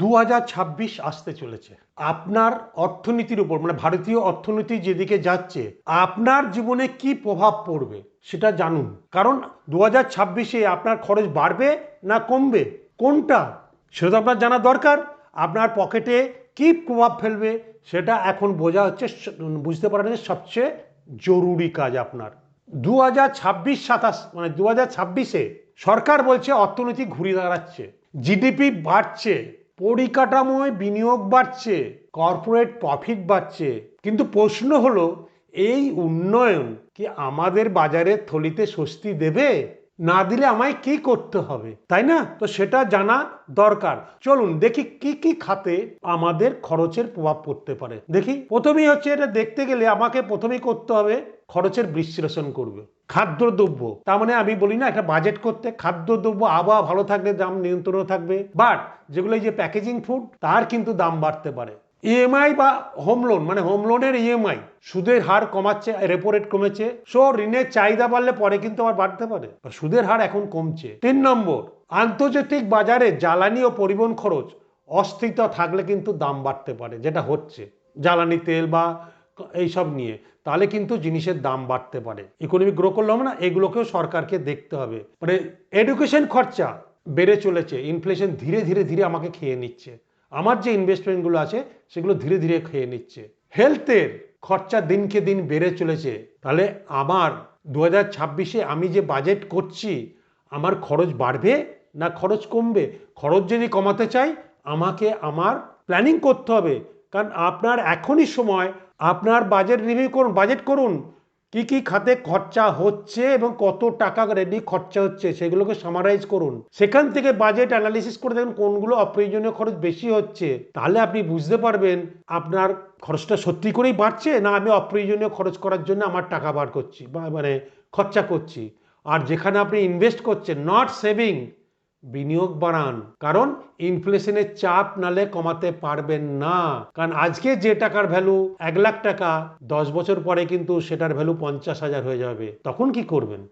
2026 আসতে চলেছে। আপনার অর্থনীতির উপর মানে ভারতীয় অর্থনীতি যেদিকে যাচ্ছে আপনার জীবনে কি প্রভাব পড়বে সেটা জানুন। কারণ 2026-এ আপনার খরচ বাড়বে না কমবে কোনটা সেটা তো আপনার জানা দরকার। আপনার পকেটে কি প্রভাব ফেলবে সেটা এখন বোঝা হচ্ছে, বুঝতে পারা হচ্ছে সবচেয়ে জরুরি কাজ আপনার। 2026-27 মানে 2026-এ সরকার বলছে অর্থনীতি ঘুরে দাঁড়াচ্ছে, জিডিপি বাড়ছে, পরিকাঠামোয় বিনিয়োগ বাড়ছে, কর্পোরেট প্রফিট বাড়ছে। কিন্তু প্রশ্ন হলো এই উন্নয়ন কি আমাদের বাজারের থলিতে স্বস্তি দেবে? না দিলে আমায় কি করতে হবে, তাই না? তো সেটা জানা দরকার। চলুন দেখি কি কি খাতে আমাদের খরচের প্রভাব পড়তে পারে। দেখি প্রথমেই হচ্ছে, এটা দেখতে গেলে আমাকে প্রথমেই করতে হবে খরচের বিশ্লেষণ করবে। খাদ্যদ্রব্য, তার মানে আমি বলি না একটা বাজেট করতে, খাদ্যদ্রব্য আবহাওয়া ভালো থাকলে দাম নিয়ন্ত্রণে থাকবে, বাট যেগুলো এই যে প্যাকেজিং ফুড তার কিন্তু দাম বাড়তে পারে। ইএমআই বা হোম লোন, মানে হোম লোনের ইএমআই সুদের হার কমাচ্ছে, রেপো রেট কমেছে, সো ঋণের চাহিদা বাড়লে পরে কিন্তু আবার বাড়তে পারে। সুদের হার এখন কমছে। 3 নম্বর, আন্তর্জাতিক বাজারে জ্বালানি ও পরিবহন খরচ অস্থিরতা থাকলে কিন্তু দাম বাড়তে পারে, যেটা হচ্ছে জ্বালানি তেল বা এইসব নিয়ে, তাহলে কিন্তু জিনিসের দাম বাড়তে পারে। ইকোনমি গ্রো করলে হবে না, এগুলোকেও সরকারকে দেখতে হবে। মানে এডুকেশন খরচা বেড়ে চলেছে, ইনফ্লেশন ধীরে ধীরে ধীরে আমাকে খেয়ে নিচ্ছে, আমার যে ইনভেস্টমেন্টগুলো আছে সেগুলো ধীরে ধীরে খেয়ে নিচ্ছে। হেলথের খরচা দিনকে দিন বেড়ে চলেছে, তাহলে আমার 2026-এ আমি যে বাজেট করছি আমার খরচ বাড়বে না খরচ কমবে? খরচ যদি কমাতে চাই আমাকে আমার প্ল্যানিং করতে হবে। কারণ আপনার এখনই সময়, আপনার বাজেট রিভিউ করুন, বাজেট করুন কি কি খাতে খরচা হচ্ছে এবং কত টাকা রেডি খরচা হচ্ছে সেগুলোকে সামারাইজ করুন। সেখান থেকে বাজেট অ্যানালিসিস করে দেখুন কোনগুলো অপ্রয়োজনীয় খরচ বেশি হচ্ছে, তাহলে আপনি বুঝতে পারবেন আপনার খরচটা সত্যি করেই বাড়ছে না আমি অপ্রয়োজনীয় খরচ করার জন্য আমার টাকা বার করছি বা মানে খরচা করছি। আর যেখানে আপনি ইনভেস্ট করছেন, নট সেভিং, বিনিয়োগ বাড়ান। কারণ ইনফ্লেশনের চাপ নালে কমাতে পারবেন না। কারণ আজকে যে টাকার ভ্যালু 1 লাখ টাকা, 10 বছর পরে কিন্তু সেটার ভ্যালু 50,000 হয়ে যাবে, তখন কি করবেন?